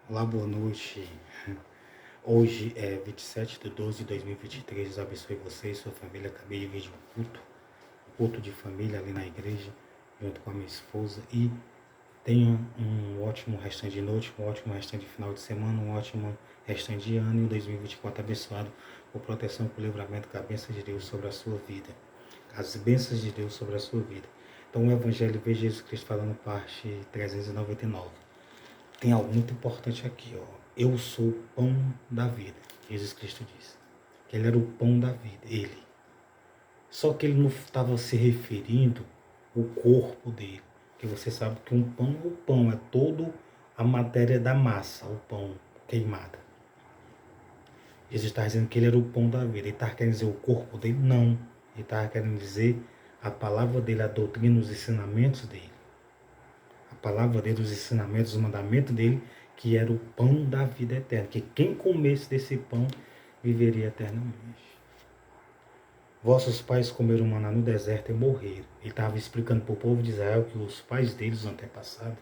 Olá, boa noite. Hoje é 27/12/2023. Deus abençoe você e sua família. Acabei de vir de um culto de família ali na igreja, junto com a minha esposa. E tenha um ótimo restante de noite, um ótimo restante de final de semana, um ótimo restante de ano e um 2024 abençoado por proteção, por livramento, com a bênção de Deus sobre a sua vida. As bênçãos de Deus sobre a sua vida. Então, o Evangelho de Jesus Cristo falando, parte 399. Tem algo muito importante aqui, ó. Eu sou o pão da vida. Jesus Cristo disse que ele era o pão da vida, ele. Só que ele não estava se referindo ao corpo dele. Porque você sabe que o pão é todo a matéria da massa, o pão queimada. Jesus está dizendo que ele era o pão da vida. Ele está querendo dizer o corpo dele? Não. Ele está querendo dizer a palavra dele, a doutrina, os ensinamentos dele. A palavra dele, os ensinamentos, os mandamentos dele, que era o pão da vida eterna, que quem comesse desse pão viveria eternamente. Vossos pais comeram maná no deserto e morreram. Ele estava explicando para o povo de Israel que os pais deles, os antepassados,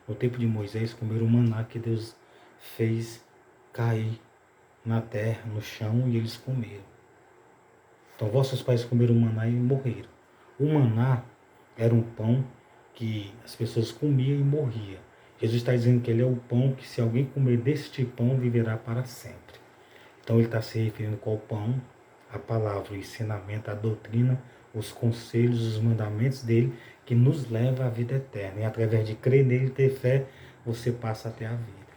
no tempo de Moisés, comeram o maná que Deus fez cair na terra, no chão, e eles comeram. Então, vossos pais comeram maná e morreram. O maná era um pão que as pessoas comiam e morriam. Jesus está dizendo que ele é o pão que, se alguém comer deste pão, viverá para sempre. Então, ele está se referindo qual pão? A palavra, o ensinamento, a doutrina, os conselhos, os mandamentos dele, que nos leva à vida eterna. E através de crer nele e ter fé, você passa até a vida.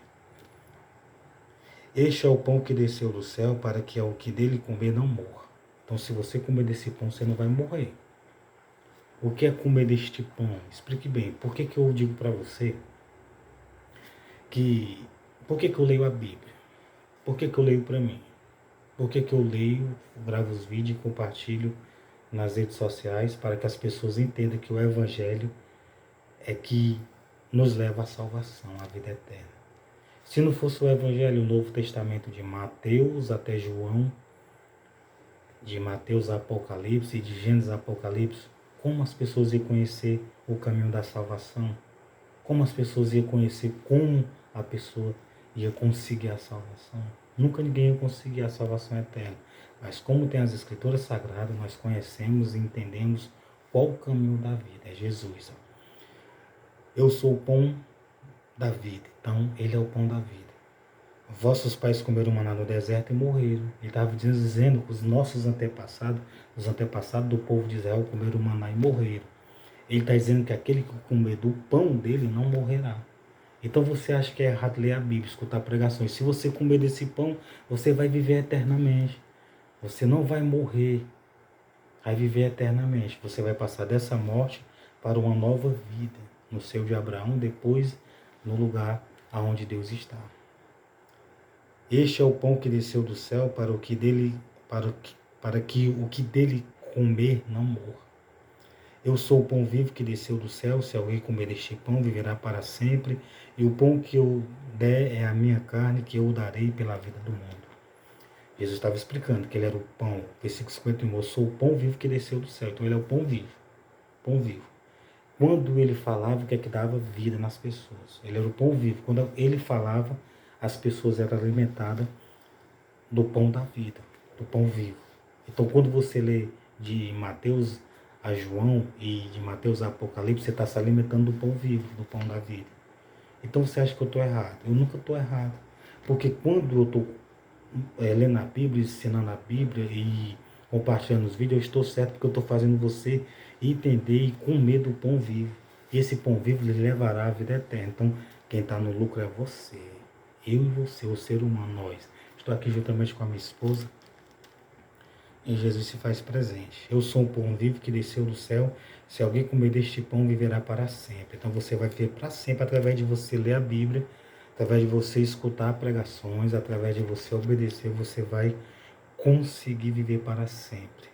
Este é o pão que desceu do céu, para que ao que dele comer não morra. Então, se você comer desse pão, você não vai morrer. O que é comer deste pão? Explique bem. Por que eu digo para você que... Por que eu leio a Bíblia? Por que eu leio para mim? Por que eu leio, gravo os vídeos e compartilho nas redes sociais para que as pessoas entendam que o Evangelho é que nos leva à salvação, à vida eterna. Se não fosse o Evangelho, o Novo Testamento de Mateus até João, de Mateus a Apocalipse, de Gênesis a Apocalipse, como as pessoas iam conhecer o caminho da salvação? Como as pessoas iam conhecer como a pessoa ia conseguir a salvação? Nunca ninguém ia conseguir a salvação eterna. Mas como tem as Escrituras Sagradas, nós conhecemos e entendemos qual o caminho da vida. É Jesus. Eu sou o pão da vida. Então, ele é o pão da vida. Vossos pais comeram maná no deserto e morreram. Ele estava dizendo que os nossos antepassados, os antepassados do povo de Israel, comeram maná e morreram. Ele está dizendo que aquele que comer do pão dele não morrerá. Então você acha que é errado ler a Bíblia, escutar pregações. Se você comer desse pão, você vai viver eternamente. Você não vai morrer, vai viver eternamente. Você vai passar dessa morte para uma nova vida, no seio de Abraão, depois no lugar aonde Deus está. Este é o pão que desceu do céu para que o que dele comer não morra. Eu sou o pão vivo que desceu do céu. Se alguém comer deste pão, viverá para sempre. E o pão que eu der é a minha carne, que eu darei pela vida do mundo. Jesus estava explicando que ele era o pão. Versículo 51. Eu sou o pão vivo que desceu do céu. Então ele é o pão vivo. Pão vivo. Quando ele falava, o que é que dava vida nas pessoas? Ele era o pão vivo. Quando ele falava, as pessoas eram alimentadas do pão da vida, do pão vivo. Então, quando você lê de Mateus a João e de Mateus a Apocalipse, você está se alimentando do pão vivo, do pão da vida. Então, você acha que eu estou errado? Eu nunca estou errado. Porque quando eu estou lendo a Bíblia, ensinando a Bíblia e compartilhando os vídeos, eu estou certo porque eu estou fazendo você entender e comer do pão vivo. E esse pão vivo lhe levará à vida eterna. Então, quem está no lucro é você. Eu e você, o ser humano, nós. Estou aqui juntamente com a minha esposa e Jesus se faz presente. Eu sou um pão vivo que desceu do céu. Se alguém comer deste pão, viverá para sempre. Então você vai viver para sempre através de você ler a Bíblia, através de você escutar pregações, através de você obedecer, você vai conseguir viver para sempre.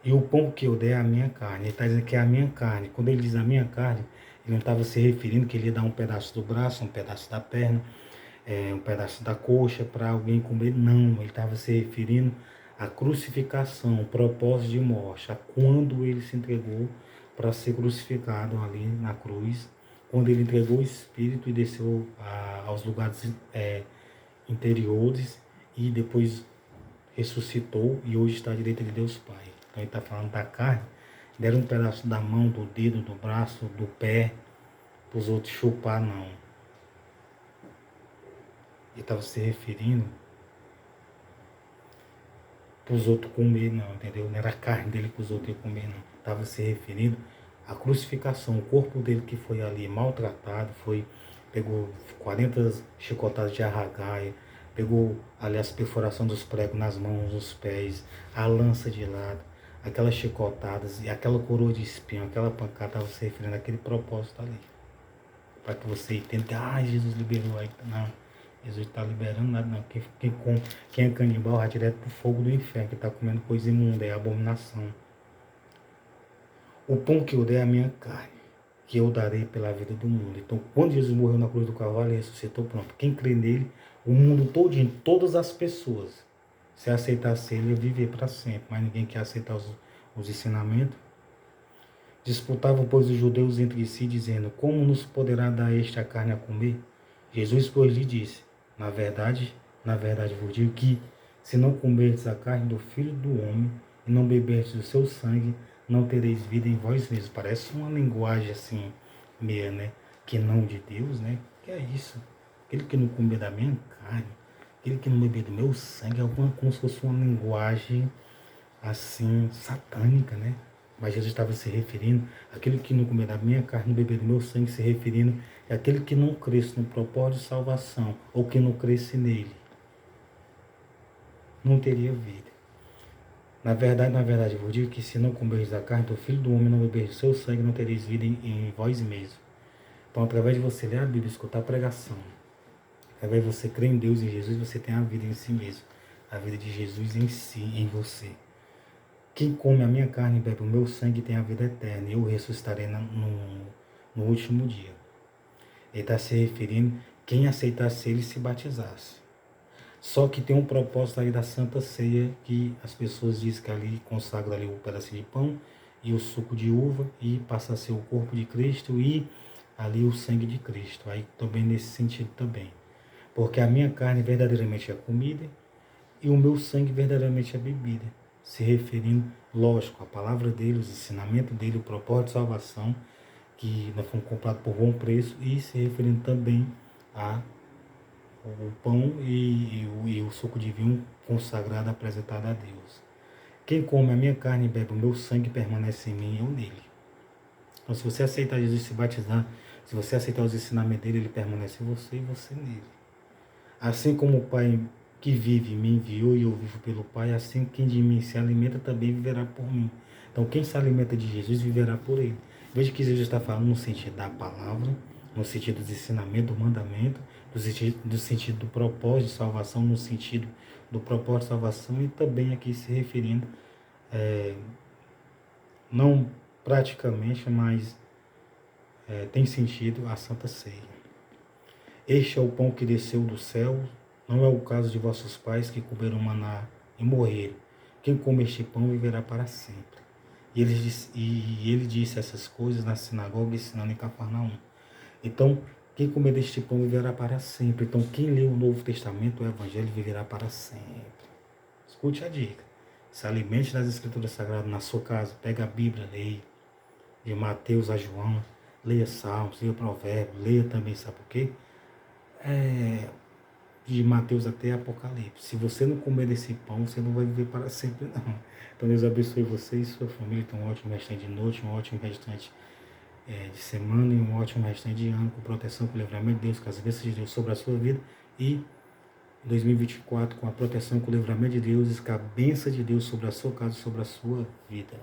E o pão que eu der é a minha carne. Ele está dizendo que é a minha carne. Quando ele diz a minha carne, ele não estava se referindo que ele ia dar um pedaço do braço, um pedaço da perna, um pedaço da coxa para alguém comer. Não, ele estava se referindo à crucificação, o propósito de morte, a quando ele se entregou para ser crucificado ali na cruz, quando ele entregou o Espírito e desceu aos lugares interiores e depois ressuscitou e hoje está à direita de Deus Pai. Então ele está falando da carne, deram um pedaço da mão, do dedo, do braço, do pé, para os outros chupar, não. Ele estava se referindo para os outros comer, não, entendeu? Não era a carne dele que os outros iam comer, não. Estava se referindo à crucificação, o corpo dele que foi ali maltratado, pegou 40 chicotadas de arragaia, pegou ali as perfurações dos pregos nas mãos, nos pés, a lança de lado, aquelas chicotadas e aquela coroa de espinho, aquela pancada, estava se referindo àquele propósito ali. Para que você entenda que Jesus liberou aí. Não, Jesus está liberando nada, não. Quem é canibal vai direto para o fogo do inferno, que está comendo coisa imunda, é abominação. O pão que eu dei é a minha carne, que eu darei pela vida do mundo. Então, quando Jesus morreu na cruz do Calvário e ressuscitou, pronto. Quem crê nele, o mundo todinho, todas as pessoas, se aceitasse ele, ia viver para sempre. Mas ninguém quer aceitar os ensinamentos. Disputavam, pois, os judeus entre si, dizendo: como nos poderá dar esta carne a comer? Jesus, pois, lhe disse: na verdade vos digo que, se não comerdes a carne do Filho do Homem e não beberdes o seu sangue, não tereis vida em vós mesmos. Parece uma linguagem assim, meia, né? Que não de Deus, né? Que é isso? Aquele que não comer da minha carne, aquele que não beber do meu sangue, é como se fosse uma linguagem assim, satânica, né? Mas Jesus estava se referindo àquele que não comer da minha carne, não beber do meu sangue, se referindo àquele que não cresce no propósito de salvação, ou que não cresce nele, não teria vida. Na verdade, eu vos digo que, se não comerdes da carne do Filho do Homem, não beberdes do seu sangue, não tereis vida em vós mesmos. Então, através de você ler a Bíblia, escutar a pregação, através de você crer em Deus e em Jesus, você tem a vida em si mesmo, a vida de Jesus em si, em você. Quem come a minha carne e bebe o meu sangue tem a vida eterna, e eu ressuscitarei no último dia. Ele está se referindo quem aceitasse ele e se batizasse. Só que tem um propósito aí da Santa Ceia, que as pessoas dizem que ali consagra ali o pedacinho de pão e o suco de uva, e passa a ser o corpo de Cristo e ali o sangue de Cristo. Aí também nesse sentido também. Porque a minha carne verdadeiramente é comida e o meu sangue verdadeiramente é bebida. Se referindo, lógico, à palavra dele, os ensinamentos dele, o propósito de salvação, que nós fomos comprados por bom preço, e se referindo também ao pão e o suco de vinho consagrado, apresentado a Deus. Quem come a minha carne e bebe o meu sangue permanece em mim e eu nele. Então, se você aceitar Jesus e se batizar, se você aceitar os ensinamentos dele, ele permanece em você e você nele. Assim como o Pai que vive me enviou e eu vivo pelo Pai, assim quem de mim se alimenta também viverá por mim. Então quem se alimenta de Jesus viverá por ele. Veja que Jesus está falando no sentido da palavra, no sentido do ensinamento, do mandamento, do sentido do propósito de salvação, no sentido do propósito de salvação, e também aqui se referindo, não praticamente, mas tem sentido a Santa Ceia. Este é o pão que desceu do céu, não é o caso de vossos pais que comeram maná e morreram. Quem come este pão viverá para sempre. E ele disse essas coisas na sinagoga, ensinando em Cafarnaum. Então, quem comer deste pão viverá para sempre. Então, quem lê o Novo Testamento, o Evangelho, viverá para sempre. Escute a dica. Se alimente das Escrituras Sagradas na sua casa. Pega a Bíblia, leia. De Mateus a João. Leia Salmos, leia Provérbios. Leia também, sabe por quê? De Mateus até Apocalipse. Se você não comer desse pão, você não vai viver para sempre, não. Então, Deus abençoe você e sua família. Tenha um ótimo restante de noite, um ótimo restante de semana e um ótimo restante de ano, com proteção, com o livramento de Deus, com as bênçãos de Deus sobre a sua vida. E em 2024, com a proteção, com o livramento de Deus e com a bênção de Deus sobre a sua casa e sobre a sua vida.